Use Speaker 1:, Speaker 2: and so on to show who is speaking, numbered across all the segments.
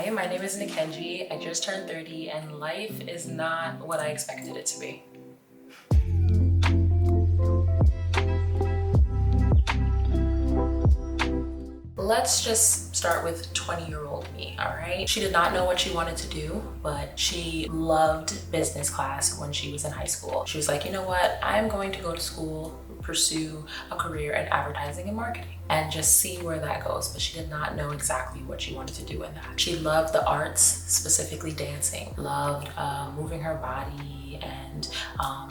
Speaker 1: Hi, my name is Nikenji. I just turned 30 and life is not what I expected it to be. Let's just start with 20-year-old me, all right? She did not know what she wanted to do, but she loved business class when she was in high school. She was like, you know what? I'm going to go to school, pursue a career in advertising and marketing and just see where that goes. But she did not know exactly what she wanted to do in that. She loved the arts, specifically dancing, loved moving her body, and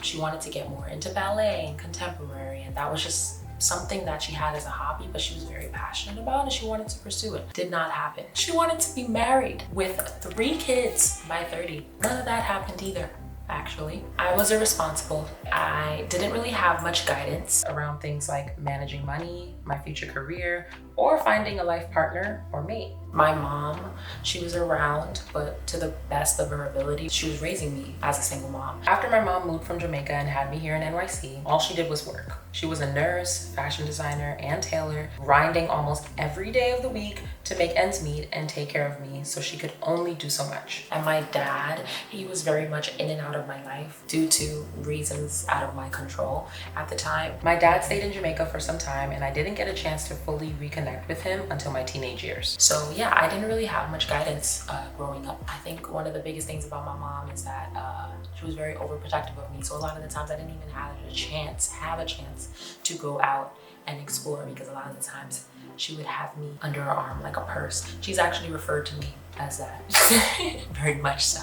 Speaker 1: she wanted to get more into ballet and contemporary, and that was just something that she had as a hobby, but she was very passionate about and she wanted to pursue it. Did not happen. She wanted to be married with 3 kids by 30. None of that happened either. Actually, I was irresponsible. I didn't really have much guidance around things like managing money, my future career, or finding a life partner or mate. My mom, she was around, but to the best of her ability, she was raising me as a single mom. After my mom moved from Jamaica and had me here in NYC, all she did was work. She was a nurse, fashion designer, and tailor, grinding almost every day of the week to make ends meet and take care of me, so she could only do so much. And my dad, he was very much in and out of my life due to reasons out of my control at the time. My dad stayed in Jamaica for some time and I didn't get a chance to fully reconnect with him until my teenage years. So yeah, I didn't really have much guidance growing up. I think one of the biggest things about my mom is that she was very overprotective of me. So a lot of the times I didn't even have a chance to go out and explore, because a lot of the times she would have me under her arm like a purse. She's actually referred to me as that, very much so.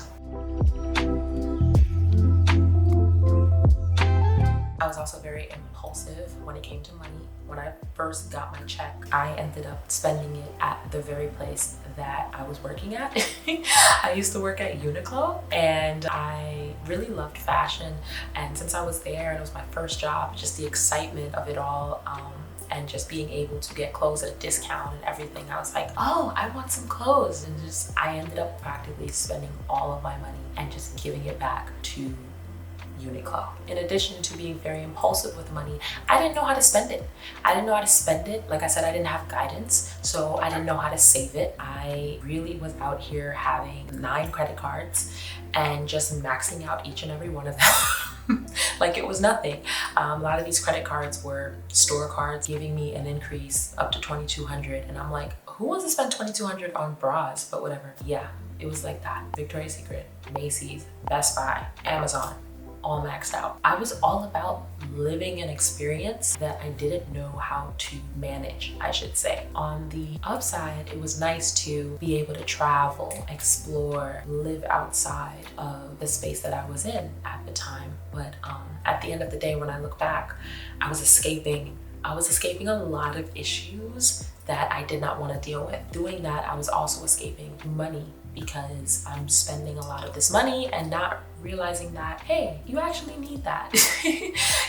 Speaker 1: I was also very impulsive when it came to money. When I first got my check, I ended up spending it at the very place that I was working at. I used to work at Uniqlo and I really loved fashion. And since I was there and it was my first job, just the excitement of it all, and just being able to get clothes at a discount and everything, I was like, oh, I want some clothes. And I ended up practically spending all of my money and just giving it back to Uniqlo. In addition to being very impulsive with money, I didn't know how to spend it. Like I said, I didn't have guidance, so I didn't know how to save it. I really was out here having 9 credit cards and just maxing out each and every one of them. Like it was nothing. A lot of these credit cards were store cards giving me an increase up to $2,200, and I'm like, who wants to spend $2,200 on bras? But whatever. Yeah, it was like that. Victoria's Secret, Macy's, Best Buy, Amazon, all maxed out. I was all about living an experience that I didn't know how to manage, I should say. On the upside, it was nice to be able to travel, explore, live outside of the space that I was in at the time. But at the end of the day, when I look back, I was escaping a lot of issues that I did not want to deal with. Doing that, I was also escaping money, because I'm spending a lot of this money and not realizing that, hey, you actually need that.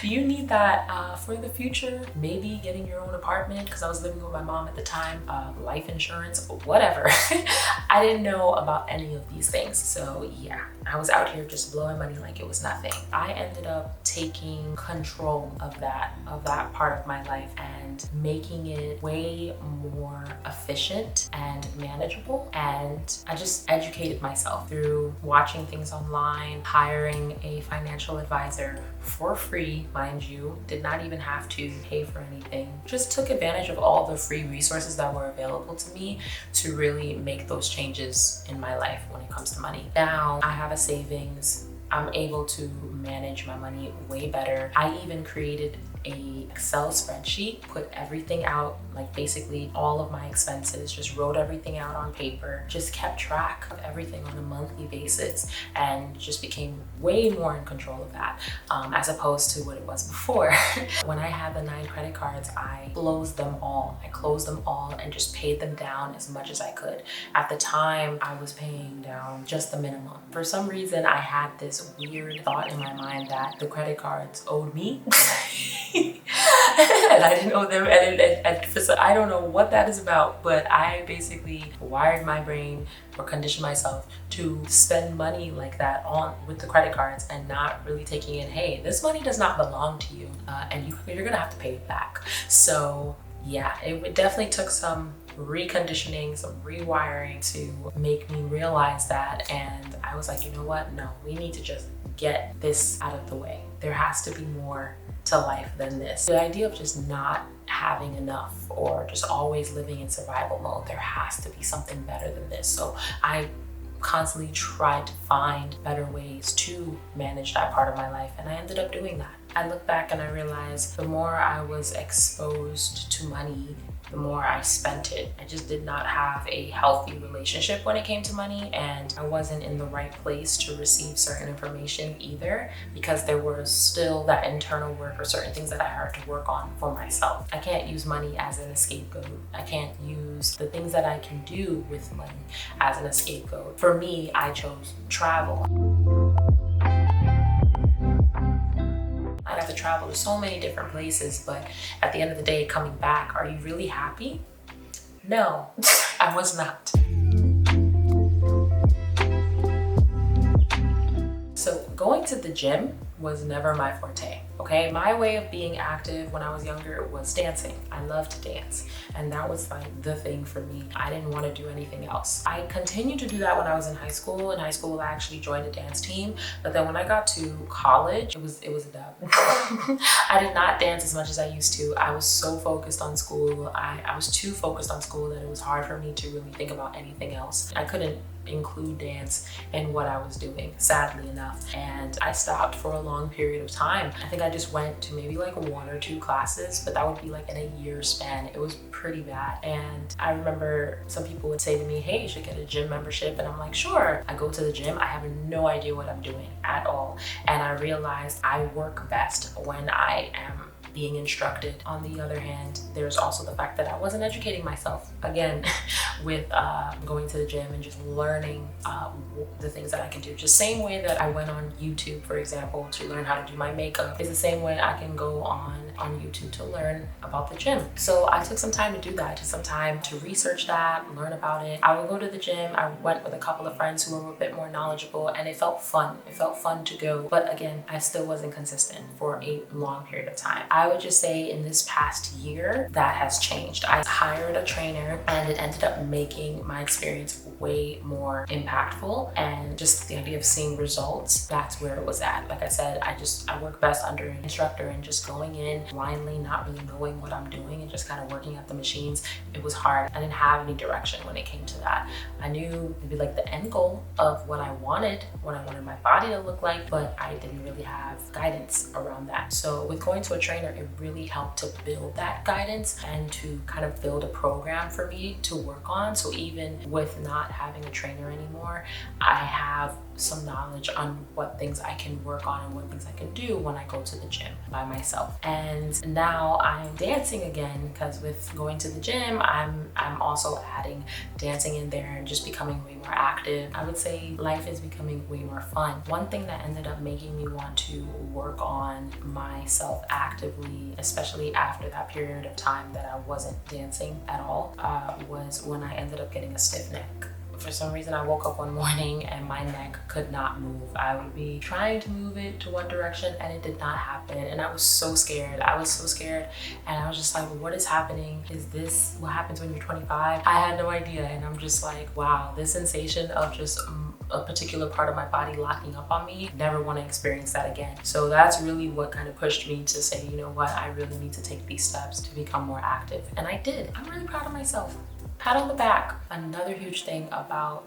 Speaker 1: You need that for the future, maybe getting your own apartment, because I was living with my mom at the time, life insurance, whatever. I didn't know about any of these things. So yeah, I was out here just blowing money like it was nothing. I ended up taking control of that part of my life and making it way more efficient and manageable. And I just educated myself through watching things online, hiring a financial advisor for free, mind you, did not even have to pay for anything. Just took advantage of all the free resources that were available to me to really make those changes in my life when it comes to money. Now I have a savings. I'm able to manage my money way better. I even created a Excel spreadsheet, put everything out, like basically all of my expenses, just wrote everything out on paper, just kept track of everything on a monthly basis, and just became way more in control of that, as opposed to what it was before. When I had the 9 credit cards, I closed them all and just paid them down as much as I could. At the time, I was paying down just the minimum. For some reason, I had this weird thought in my mind that the credit cards owed me. And I didn't owe them, and I don't know what that is about, but I basically wired my brain or conditioned myself to spend money like that with the credit cards and not really taking in, hey, this money does not belong to you, and you're gonna have to pay it back. So yeah, definitely took some reconditioning, some rewiring to make me realize that. And I was like, you know what? No, we need to just get this out of the way. There has to be more to life than this. The idea of just not having enough or just always living in survival mode, there has to be something better than this. So I constantly tried to find better ways to manage that part of my life, and I ended up doing that. I look back and I realized the more I was exposed to money, the more I spent it. I just did not have a healthy relationship when it came to money, and I wasn't in the right place to receive certain information either, because there was still that internal work or certain things that I had to work on for myself. I can't use money as an scapegoat. I can't use the things that I can do with money as an scapegoat. For me, I chose travel. I got to travel to so many different places, but at the end of the day, coming back, are you really happy? No, I was not. So going to the gym was never my forte, okay? My way of being active when I was younger was dancing. I loved to dance, and that was like the thing for me. I didn't want to do anything else. I continued to do that when I was in high school. In high school, I actually joined a dance team, but then when I got to college, it was a dub. I did not dance as much as I used to. I was so focused on school. I was too focused on school that it was hard for me to really think about anything else. I couldn't include dance in what I was doing, sadly enough. And I stopped for a long period of time. I think I just went to maybe like 1 or 2 classes, but that would be like in a year span. It was pretty bad. And I remember some people would say to me, hey, you should get a gym membership. And I'm like, sure. I go to the gym. I have no idea what I'm doing at all. And I realized I work best when I am being instructed. On the other hand, there's also the fact that I wasn't educating myself, again, with going to the gym and just learning the things that I can do. Just same way that I went on YouTube, for example, to learn how to do my makeup, is the same way I can go on YouTube to learn about the gym. So I took some time to do that, took some time to research that, learn about it. I would go to the gym. I went with a couple of friends who were a bit more knowledgeable, and it felt fun. It felt fun to go. But again, I still wasn't consistent for a long period of time. I would just say in this past year, that has changed. I hired a trainer, and it ended up making my experience way more impactful, and just the idea of seeing results, that's where it was at. Like I said, I work best under an instructor, and just going in blindly, not really knowing what I'm doing and just kind of working at the machines, it was hard. I didn't have any direction when it came to that. I knew maybe like the end goal of what I wanted my body to look like, but I didn't really have guidance around that. So with going to a trainer, it really helped to build that guidance and to kind of build a program for me to work on. So even with not having a trainer anymore, I have some knowledge on what things I can work on and what things I can do when I go to the gym by myself. And now I'm dancing again, because with going to the gym, I'm also adding dancing in there and just becoming way more active. I would say life is becoming way more fun. One thing that ended up making me want to work on myself actively, especially after that period of time that I wasn't dancing at all, was when I ended up getting a stiff neck. For some reason, I woke up one morning and my neck could not move. I would be trying to move it to one direction and it did not happen. And I was so scared. And I was just like, what is happening? Is this what happens when you're 25? I had no idea. And I'm just like, wow, this sensation of just a particular part of my body locking up on me, never want to experience that again. So that's really what kind of pushed me to say, you know what, I really need to take these steps to become more active. And I did. I'm really proud of myself. Pat on the back. Another huge thing about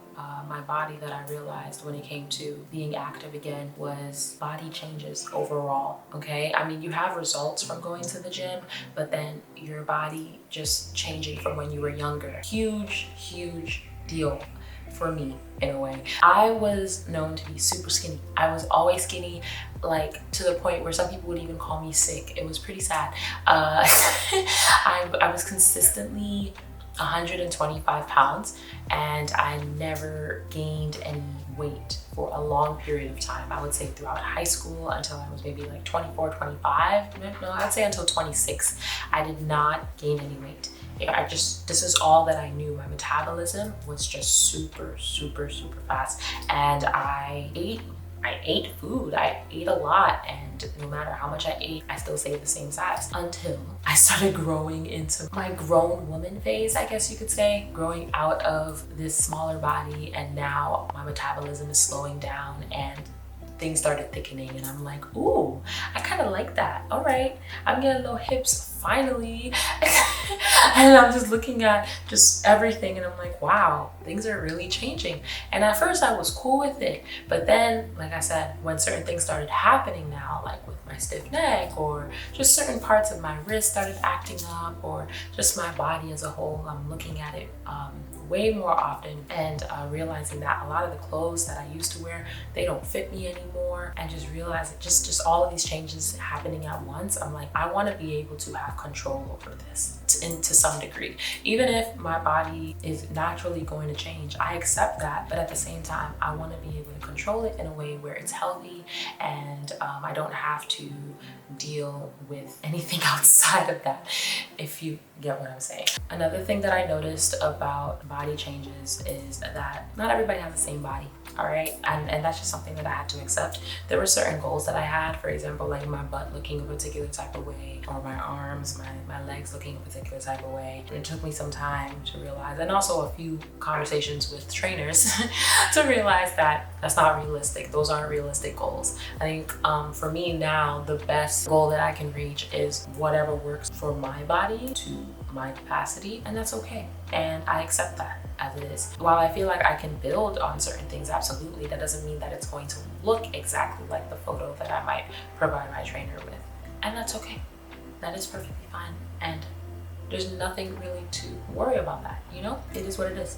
Speaker 1: my body that I realized when it came to being active again was body changes overall, okay? I mean, you have results from going to the gym, but then your body just changing from when you were younger. Huge, huge deal for me in a way. I was known to be super skinny. I was always skinny, like to the point where some people would even call me sick. It was pretty sad. I was consistently 125 pounds, and I never gained any weight for a long period of time. I would say throughout high school until I was maybe like 24, 25. No, I'd say until 26. I did not gain any weight. This is all that I knew. My metabolism was just super, super, super fast. And I ate I ate food. I ate a lot, and no matter how much I ate, I still stayed the same size until I started growing into my grown woman phase, I guess you could say, growing out of this smaller body, and now my metabolism is slowing down and things started thickening, and I'm like, ooh, I kind of like that. All right, I'm getting little hips finally. And I'm just looking at just everything, and I'm like, wow, things are really changing. And at first I was cool with it, but then, like I said, when certain things started happening now, like with my stiff neck, or just certain parts of my wrist started acting up, or just my body as a whole, I'm looking at it way more often, and realizing that a lot of the clothes that I used to wear, they don't fit me anymore, and just realizing just all of these changes happening at once. I'm like, I want to be able to have control over this to some degree. Even if my body is naturally going to change, I accept that, but at the same time, I want to be able to control it in a way where it's healthy, and I don't have to deal with anything outside of that, if you get what I'm saying. Another thing that I noticed about body changes is that not everybody has the same body. All right, and that's just something that I had to accept. There were certain goals that I had, for example, like my butt looking a particular type of way, or my arms, my legs looking a particular type of way. And it took me some time to realize, and also a few conversations with trainers to realize that that's not realistic. Those aren't realistic goals. I think for me now, the best goal that I can reach is whatever works for my body to my capacity, and that's okay. And I accept that as it is. While I feel like I can build on certain things, absolutely, that doesn't mean that it's going to look exactly like the photo that I might provide my trainer with. And that's okay. That is perfectly fine. And there's nothing really to worry about that, you know? It is what it is.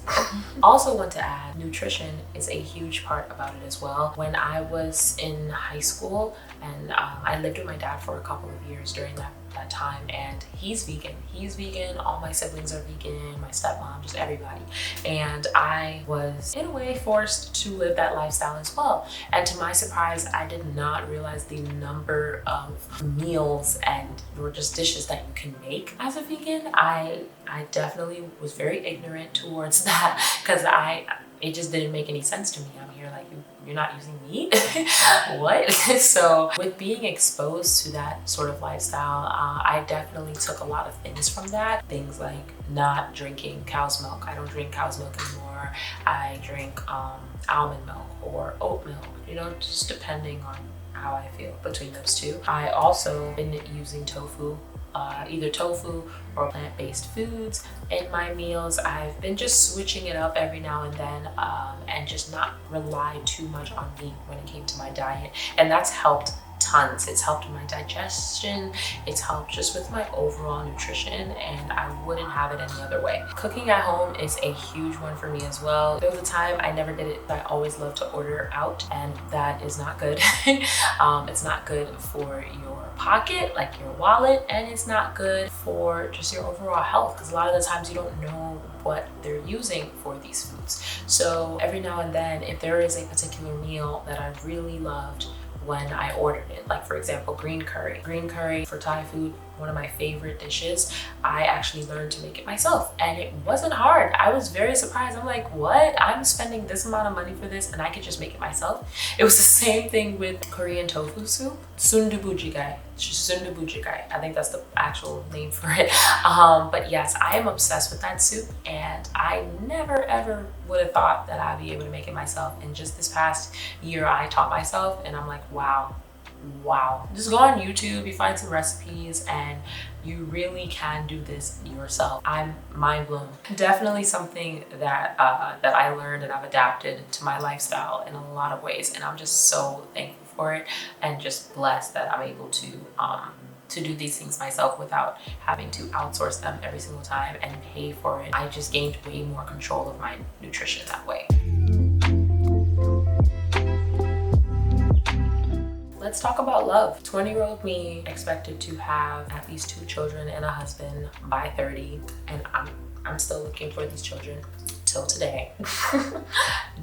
Speaker 1: Also want to add, nutrition is a huge part about it as well. When I was in high school, and I lived with my dad for a couple of years during that time, and he's vegan. All my siblings are vegan, my stepmom, just everybody. And I was in a way forced to live that lifestyle as well. And to my surprise, I did not realize the number of meals and or just dishes that you can make as a vegan. I definitely was very ignorant towards that, because it just didn't make any sense to me. I'm here like, you're not using meat? What? So with being exposed to that sort of lifestyle, I definitely took a lot of things from that. Things like not drinking cow's milk. I don't drink cow's milk anymore. I drink almond milk or oat milk, you know, just depending on how I feel between those two. I also been using tofu, either tofu or plant-based foods in my meals. I've been just switching it up every now and then, and just not rely too much on meat when it came to my diet. And that's helped tons. It's helped my digestion. It's helped just with my overall nutrition, and I wouldn't have it any other way. Cooking at home is a huge one for me as well. There was a time I never did it, but I always love to order out, and that is not good. It's not good for your pocket, like your wallet, and it's not good for just your overall health, because a lot of the times you don't know what they're using for these foods. So every now and then, if there is a particular meal that I really loved when I ordered it, like for example, green curry. Green curry for Thai food, one of my favorite dishes. I actually learned to make it myself, and it wasn't hard. I was very surprised. I'm like, what? I'm spending this amount of money for this and I could just make it myself? It was the same thing with Korean tofu soup. Sundubujigae. Sundubujigae. I think that's the actual name for it. But yes, I am obsessed with that soup, and I never ever would have thought that I'd be able to make it myself. And just this past year, I taught myself, and I'm like, wow. Just go on YouTube, you find some recipes, and you really can do this yourself. I'm mind blown. Definitely something that that I learned and I've adapted to my lifestyle in a lot of ways, and I'm just so thankful for it, and just blessed that I'm able to do these things myself without having to outsource them every single time and pay for it. I just gained way more control of my nutrition that way. Let's talk about love. 20-year-old me expected to have at least 2 children and a husband by 30, and I'm still looking for these children till today.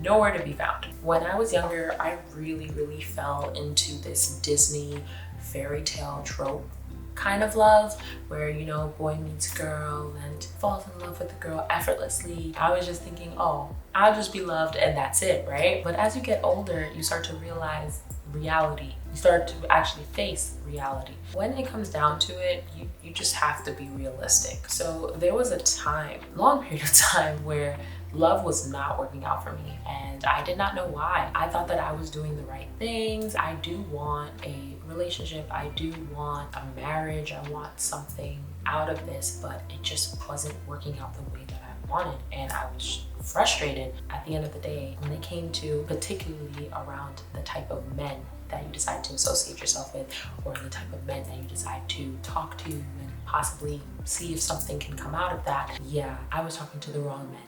Speaker 1: Nowhere to be found. When I was younger, I really fell into this Disney fairy tale trope kind of love where, you know, boy meets girl and falls in love with the girl effortlessly. I was just thinking, oh, I'll just be loved and that's it, right? But as you get older, you start to realize reality. You start to actually face reality. When it comes down to it, you just have to be realistic. So there was a time, long period of time, where love was not working out for me and I did not know why. I thought that I was doing the right things. I do want a relationship. I do want a marriage. I want something out of this, but it just wasn't working out the way that I wanted. And I was frustrated at the end of the day when it came to particularly around the type of men that you decide to associate yourself with, or the type of men that you decide to talk to and possibly see if something can come out of that. Yeah, I was talking to the wrong men.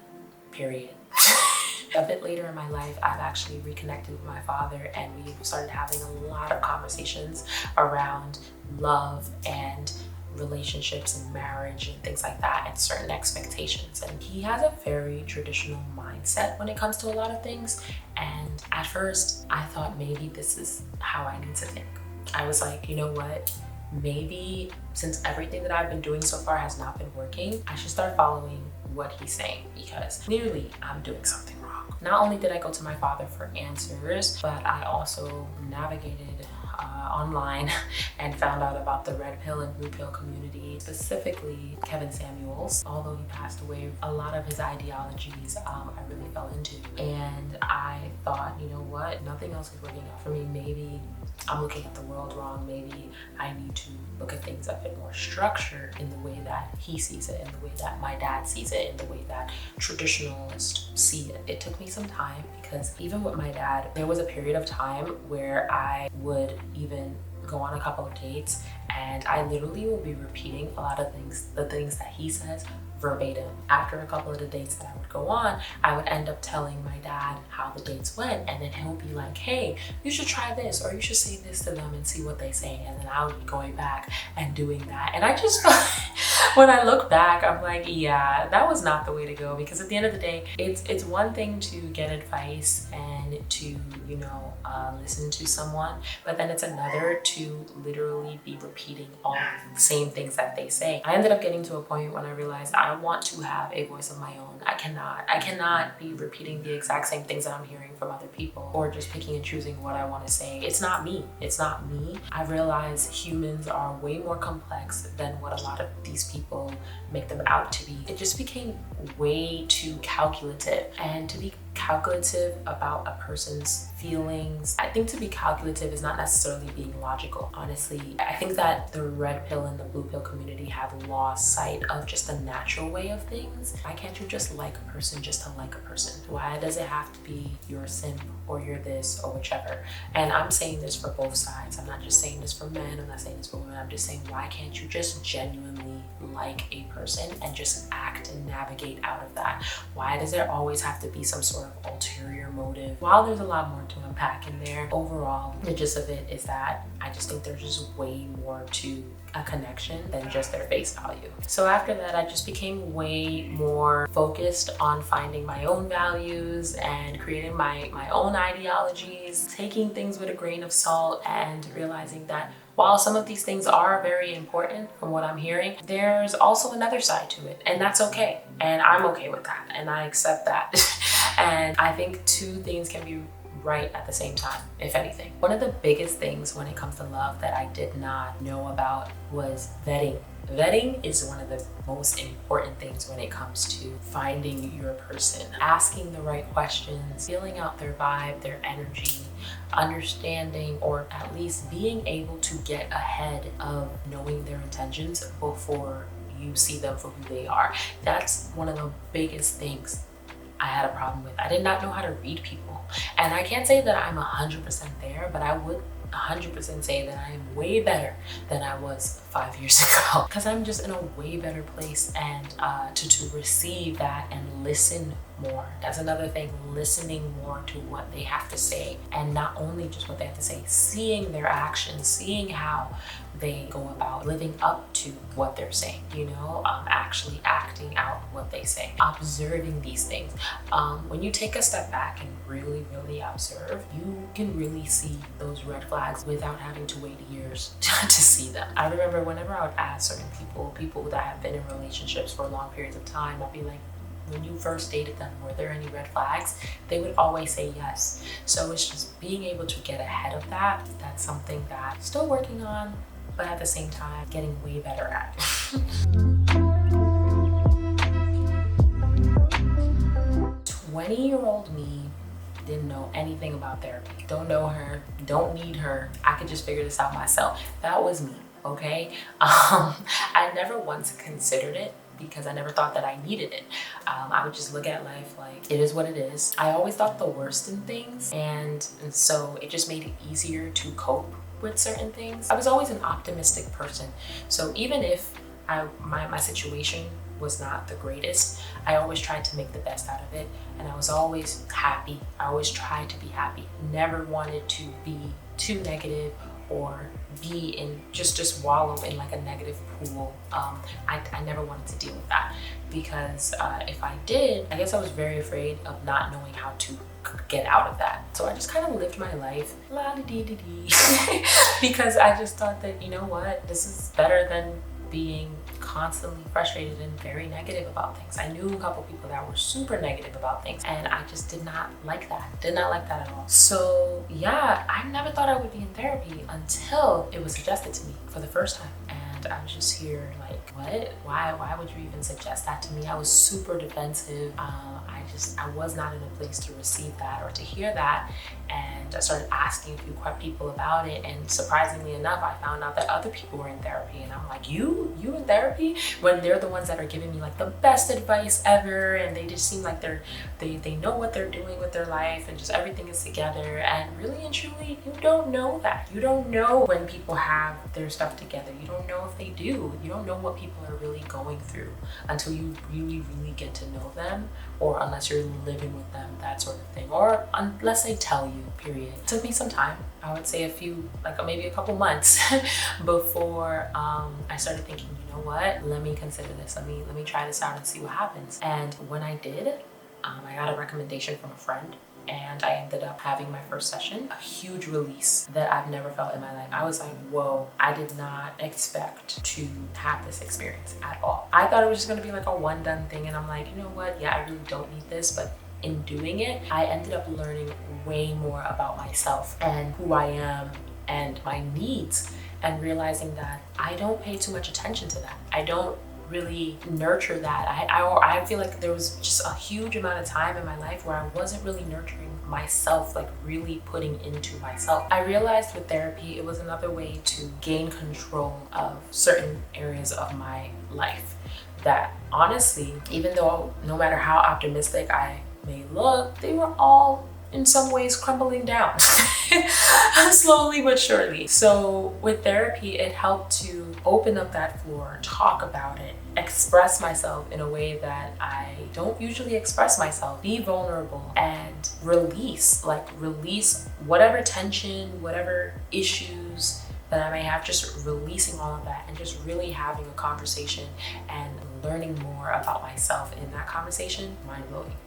Speaker 1: Period. A bit later in my life, I've actually reconnected with my father and we started having a lot of conversations around love and relationships and marriage and things like that and certain expectations. And he has a very traditional mindset when it comes to a lot of things. And at first, I thought maybe this is how I need to think. I was like, you know what? Maybe since everything that I've been doing so far has not been working, I should start following what he's saying because clearly I'm doing something wrong. Not only did I go to my father for answers, but I also navigated online and found out about the red pill and blue pill community, specifically Kevin Samuels. Although he passed away, a lot of his ideologies I really fell into. And I thought, you know what, nothing else is working out for me. Maybe I'm looking at the world wrong. Maybe I need to look at things a bit more structured in the way that he sees it, in the way that my dad sees it, in the way that traditionalists see it. It took me some time because even with my dad, there was a period of time where I would even go on a couple of dates and I literally will be repeating a lot of things, the things that he says verbatim. After a couple of the dates that I would go on, I would end up telling my dad how the dates went, and then he'll be like, hey, you should try this, or you should say this to them and see what they say. And then I would be going back and doing that. And I just felt when I look back, I'm like, yeah, that was not the way to go, because at the end of the day, it's one thing to get advice and to, you know, listen to someone, but then it's another to literally be repeating all the same things that they say. I ended up getting to a point when I realized I want to have a voice of my own. I cannot be repeating the exact same things that I'm hearing from other people or just picking and choosing what I want to say. It's not me. It's not me. I've realized humans are way more complex than what a lot of these people make them out to be. It just became way too calculative, and to be calculative about a person's feelings. I think to be calculative is not necessarily being logical. Honestly, I think that the red pill and the blue pill community have lost sight of just the natural way of things. Why can't you just like a person just to like a person? Why does it have to be you're a simp or you're this or whichever? And I'm saying this for both sides. I'm not just saying this for men. I'm not saying this for women. I'm just saying, why can't you just genuinely like a person and just act and navigate out of that? Why does there always have to be some sort of ulterior motive? While there's a lot more to unpack in there, overall, the gist of it is that I just think there's just way more to a connection than just their face value. So after that, I just became way more focused on finding my own values and creating my own ideologies, taking things with a grain of salt, and realizing that while some of these things are very important from what I'm hearing, there's also another side to it, and that's okay. And I'm okay with that, and I accept that. And I think two things can be right at the same time, if anything. One of the biggest things when it comes to love that I did not know about was vetting. Vetting is one of the most important things when it comes to finding your person. Asking the right questions, feeling out their vibe, their energy, understanding, or at least being able to get ahead of knowing their intentions before you see them for who they are. That's one of the biggest things I had a problem with. I did not know how to read people. And I can't say that I'm 100% there, but I would 100% say that I am way better than I was 5 years ago, because I'm just in a way better place and to receive that and listen more. That's another thing, listening more to what they have to say, and not only just what they have to say, seeing their actions, seeing how they go about living up to what they're saying, actually acting out what they say, observing these things. When you take a step back and really, really observe, you can really see those red flags without having to wait years to see them. I remember whenever I would ask certain people that have been in relationships for long periods of time, I'd be like, when you first dated them, were there any red flags? They would always say yes. So it's just being able to get ahead of that. That's something that I'm still working on, but at the same time, getting way better at. 20-year-old me didn't know anything about therapy. Don't know her, don't need her. I could just figure this out myself. That was me, okay? I never once considered it because I never thought that I needed it. I would just look at life like it is what it is. I always thought the worst in things, and so it just made it easier to cope with certain things. I was always an optimistic person. So even if my situation was not the greatest, I always tried to make the best out of it, and I was always happy. I always tried to be happy. Never wanted to be too negative or be in just wallow in like a negative pool. I never wanted to deal with that because if I did, I guess I was very afraid of not knowing how to get out of that. So I just kind of lived my life la-di-dee-dee-dee because I just thought that, you know what, this is better than being constantly frustrated and very negative about things. I knew a couple people that were super negative about things, and I just did not like that. Did not like that at all. So yeah, I never thought I would be in therapy until it was suggested to me for the first time. And I was just here like, what? Why would you even suggest that to me? I was super defensive. I was not in a place to receive that or to hear that. And I started asking a few people about it, and surprisingly enough, I found out that other people were in therapy, and I'm like, you in therapy? When they're the ones that are giving me like the best advice ever, and they just seem like they know what they're doing with their life, and just everything is together. And really and truly, you don't know that. You don't know when people have their stuff together. You don't know if they do. You don't know what people are really going through until you really, really get to know them, or unless you're living with them, that sort of thing, or unless they tell you, period. It took me some time. I would say maybe a couple months before I started thinking, you know what, let me consider this. Let me try this out and see what happens. And when I did, I got a recommendation from a friend, and I ended up having my first session. A huge release that I've never felt in my life. I was like, whoa, I did not expect to have this experience at all. I thought it was just gonna be like a one done thing, and I'm like, you know what, yeah, I really don't need this, but in doing it, I ended up learning way more about myself and who I am and my needs, and realizing that I don't pay too much attention to that. I don't really nurture that. I feel like there was just a huge amount of time in my life where I wasn't really nurturing myself, like really putting into myself. I realized with therapy, it was another way to gain control of certain areas of my life that honestly, even though no matter how optimistic I may look, they were all in some ways crumbling down slowly but surely. So with therapy, it helped to open up that floor, talk about it, express myself in a way that I don't usually express myself, be vulnerable, and release whatever tension, whatever issues that I may have, just releasing all of that and just really having a conversation and learning more about myself in that conversation.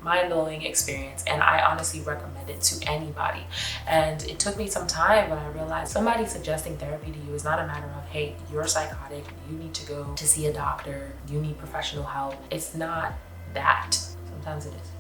Speaker 1: Mind-blowing experience. And I honestly recommend it to anybody. And it took me some time when I realized somebody suggesting therapy to you is not a matter of, hey, you're psychotic, you need to go to see a doctor, you need professional help. It's not that. Sometimes it is.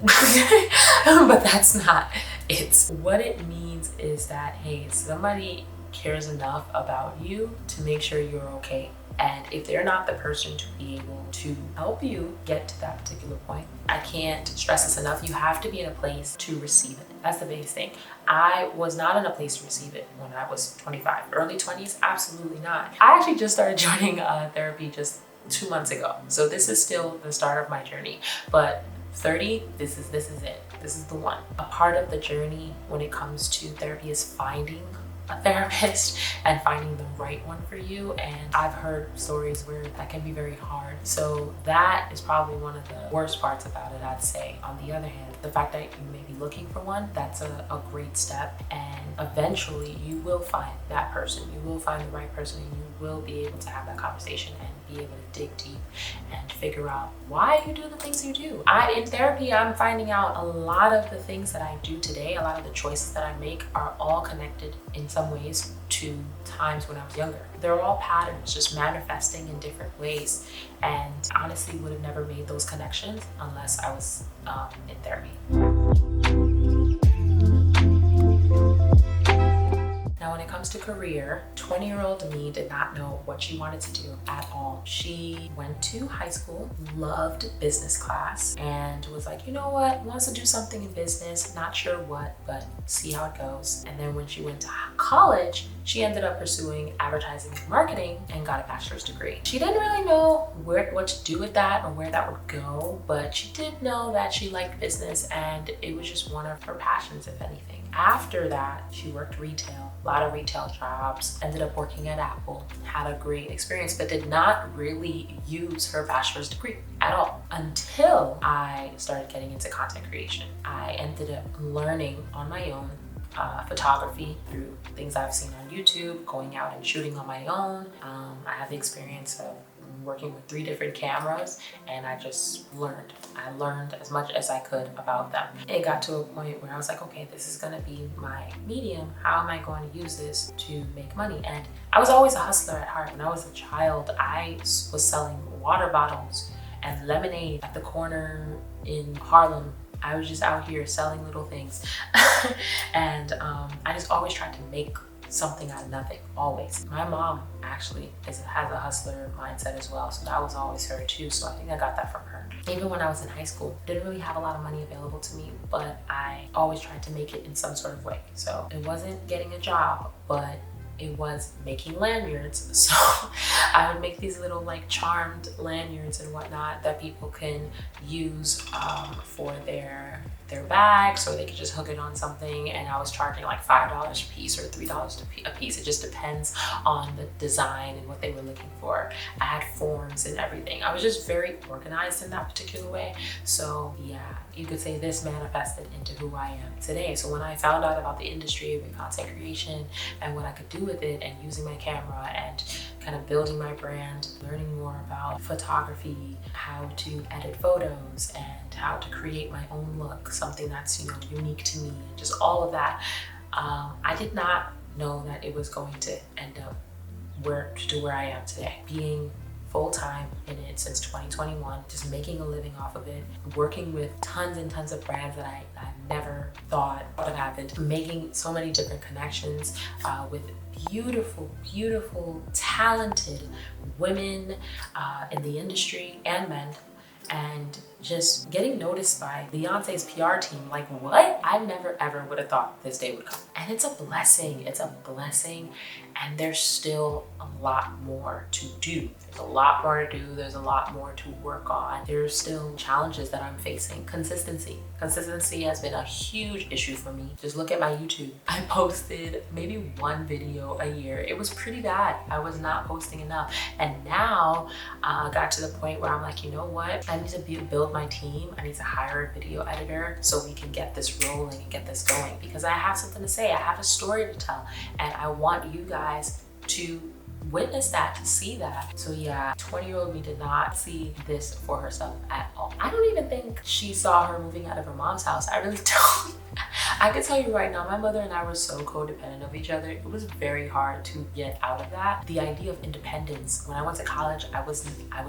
Speaker 1: But that's not it. What it means is that, hey, somebody cares enough about you to make sure you're okay. And if they're not the person to be able to help you get to that particular point, I can't stress this enough, you have to be in a place to receive it. That's the biggest thing. I was not in a place to receive it when I was 25. Early 20s, absolutely not. I actually just started joining therapy just 2 months ago. So this is still the start of my journey. But 30, this is it. This is the one. A part of the journey when it comes to therapy is finding a therapist and finding the right one for you. And I've heard stories where that can be very hard. So that is probably one of the worst parts about it, I'd say. On the other hand, the fact that you may be looking for one, that's a great step. And eventually you will find that person. You will find the right person, and you will be able to have that conversation and be able to dig deep and figure out why you do the things you do. In therapy, I'm finding out a lot of the things that I do today, a lot of the choices that I make are all connected in some ways to times when I was younger. They're all patterns just manifesting in different ways, and honestly would have never made those connections unless I was in therapy. Now, when it comes to career, 20-year-old me did not know what she wanted to do at all. She went to high school, loved business class, and was like, you know what, wants to do something in business, not sure what, but see how it goes. And then when she went to college, she ended up pursuing advertising and marketing and got a bachelor's degree. She didn't really know what to do with that or where that would go, but she did know that she liked business, and it was just one of her passions, if anything. After that, she worked retail, a lot of retail jobs, ended up working at Apple, had a great experience, but did not really use her bachelor's degree at all until I started getting into content creation. I ended up learning on my own photography through things I've seen on YouTube, going out and shooting on my own. I have the experience of working with 3 different cameras, and I just learned. I learned as much as I could about them. It got to a point where I was like, okay, this is gonna be my medium. How am I going to use this to make money? And I was always a hustler at heart. When I was a child, I was selling water bottles and lemonade at the corner in Harlem. I was just out here selling little things. And I just always tried to make something out of nothing, always. My mom actually has a hustler mindset as well, so that was always her too, so I think I got that from her. Even when I was in high school, didn't really have a lot of money available to me, but I always tried to make it in some sort of way. So it wasn't getting a job, but it was making lanyards. So I would make these little like charmed lanyards and whatnot that people can use for their bags, or they could just hook it on something, and I was charging like $5 a piece or $3 a piece. It just depends on the design and what they were looking for. I had forms and everything. I was just very organized in that particular way. So yeah, you could say this manifested into who I am today. So when I found out about the industry of content creation and what I could do with it, and using my camera and kind of building my brand, learning more about photography, how to edit photos, and how to create my own look, something that's, unique to me, and just all of that. I did not know that it was going to end up where I am today. Being full-time in it since 2021, just making a living off of it, working with tons and tons of brands that I never thought would have happened, making so many different connections with beautiful, talented women in the industry and men, and just getting noticed by Beyonce's PR team. Like, what? I never ever would have thought this day would come. And it's a blessing. It's a blessing. And there's still a lot more to do. There's a lot more to do. There's a lot more to work on. There's still challenges that I'm facing. Consistency. Consistency has been a huge issue for me. Just look at my YouTube. I posted maybe 1 video a year. It was pretty bad. I was not posting enough. And now I got to the point where I'm like, you know what? I need to build my team. I need to hire a video editor so we can get this rolling and get this going, because I have something to say. I have a story to tell, and I want you guys to witness that, to see that. So yeah, 20-year-old me did not see this for herself at all. I don't even think she saw her moving out of her mom's house. I really don't. I can tell you right now, my mother and I were so codependent of each other. It was very hard to get out of that. The idea of independence. When I went to college, I was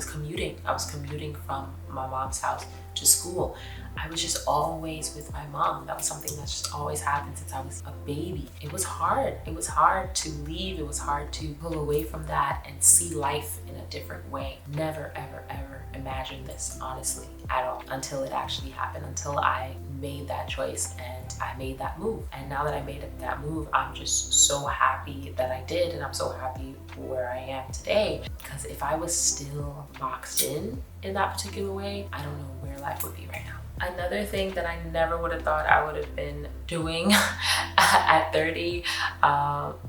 Speaker 1: commuting. I was commuting from my mom's house to school. I was just always with my mom. That was something that just always happened since I was a baby. It was hard. It was hard to leave. It was hard to pull away from that and see life in a different way. Never, ever, ever imagined this, honestly, at all, until it actually happened, until I made that choice and I made that move. And now that I made that move, I'm just so happy that I did, and I'm so happy where I am today. Because if I was still boxed in that particular way, I don't know where life would be right now. Another thing that I never would have thought I would have been doing at 30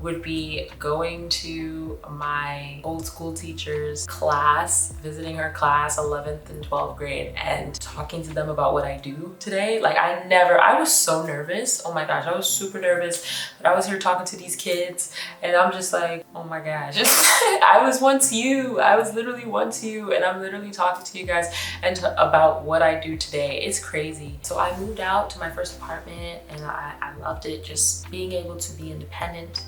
Speaker 1: would be going to my old school teacher's class, visiting her class, 11th and 12th grade, and talking to them about what I do today. Like I was so nervous. Oh my gosh, I was super nervous. But I was here talking to these kids and I'm just like, oh my gosh, I was once you. I was literally once you, and I'm literally talking to you guys and about what I do today. It's crazy. So I moved out to my first apartment and I loved it, just being able to be independent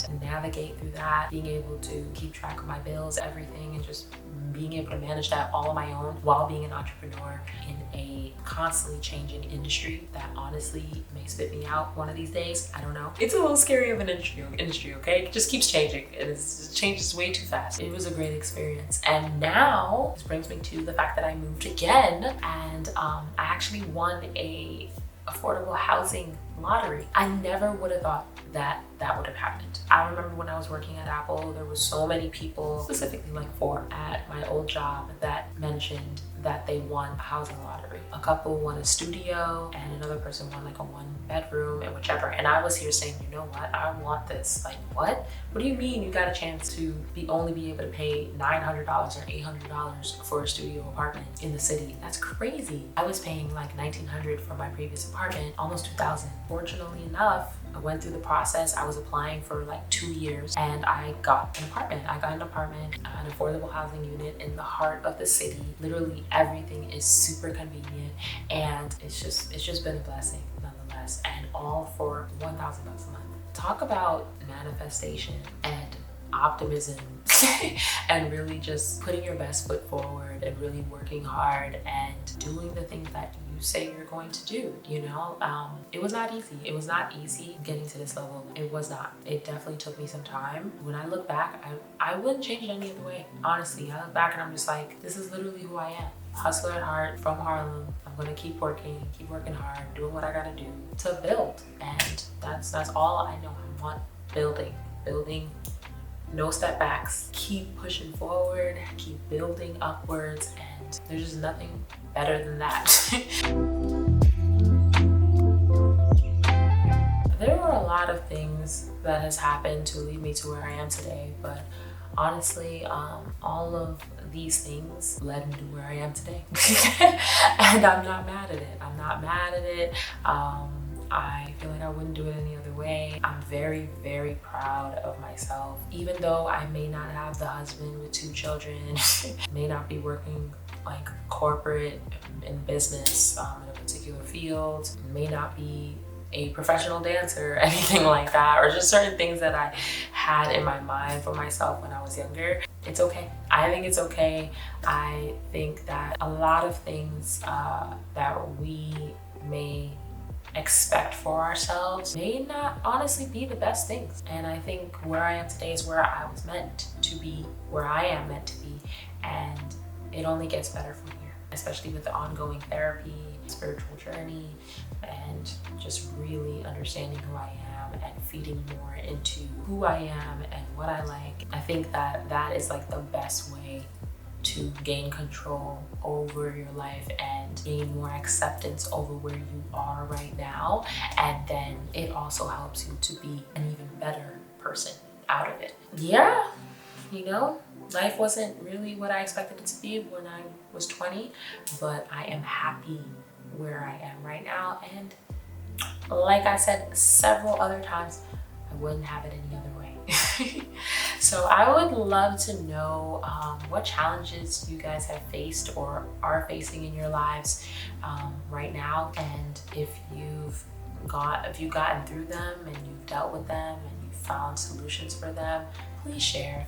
Speaker 1: and navigate through that, being able to keep track of my bills, everything, and just being able to manage that all on my own while being an entrepreneur in a constantly changing industry that honestly may spit me out one of these days. I don't know. It's a little scary of an industry, okay? It just keeps changing. It changes way too fast. It was a great experience. And now this brings me to the fact that I moved again, and I actually won a affordable housing lottery. I never would have thought that that would have happened. I remember when I was working at Apple, there was so many people, specifically like 4 at my old job, that mentioned that they won a housing lottery. A couple won a studio and another person won like a 1-bedroom and whichever. And I was here saying, you know what? I want this. Like, what? What do you mean you got a chance to only be able to pay $900 or $800 for a studio apartment in the city? That's crazy. I was paying like $1,900 for my previous apartment, almost $2,000. Fortunately enough, I went through the process. I was applying for like 2 years and I got an apartment. I got an apartment, an affordable housing unit in the heart of the city. Literally everything is super convenient, and it's just been a blessing nonetheless, and all for $1,000 a month. Talk about manifestation and optimism and really just putting your best foot forward and really working hard and doing the things that you say you're going to do, you know? It was not easy. It was not easy getting to this level. It was not. It definitely took me some time. When I look back, I wouldn't change it any other way. Honestly, I look back and I'm just like, this is literally who I am. Hustler at heart, from Harlem. I'm gonna keep working hard, doing what I gotta do to build. And that's all I know. I want building, no step backs, keep pushing forward, keep building upwards, and there's just nothing better than that. There were a lot of things that has happened to lead me to where I am today, but honestly, all of these things led me to where I am today. And I'm not mad at it. I feel like I wouldn't do it any other way. I'm very, very proud of myself. Even though I may not have the husband with 2 children, may not be working like corporate in business in a particular field, may not be a professional dancer or anything like that, or just certain things that I had in my mind for myself when I was younger. It's okay. I think it's okay. I think that a lot of things that we may expect for ourselves may not honestly be the best things. And I think where I am today is where I was meant to be, where I am meant to be. And it only gets better from here, especially with the ongoing therapy, spiritual journey, and just really understanding who I am and feeding more into who I am and what I like. I think that that is like the best way to gain control over your life and gain more acceptance over where you are right now. And then it also helps you to be an even better person out of it. Yeah, you know, life wasn't really what I expected it to be when I was 20, but I am happy where I am right now. And like I said several other times, I wouldn't have it any other way. So I would love to know what challenges you guys have faced or are facing in your lives right now, and if you've gotten through them and you've dealt with them and you've found solutions for them. Please share,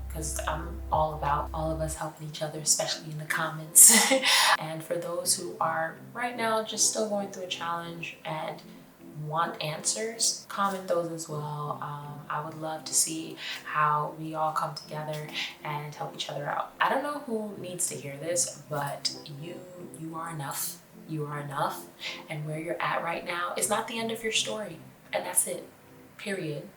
Speaker 1: because I'm all about all of us helping each other, especially in the comments. And for those who are right now just still going through a challenge and want answers, comment those as well. I would love to see how we all come together and help each other out. I don't know who needs to hear this, but you are enough. You are enough, and where you're at right now is not the end of your story, and that's it. Period.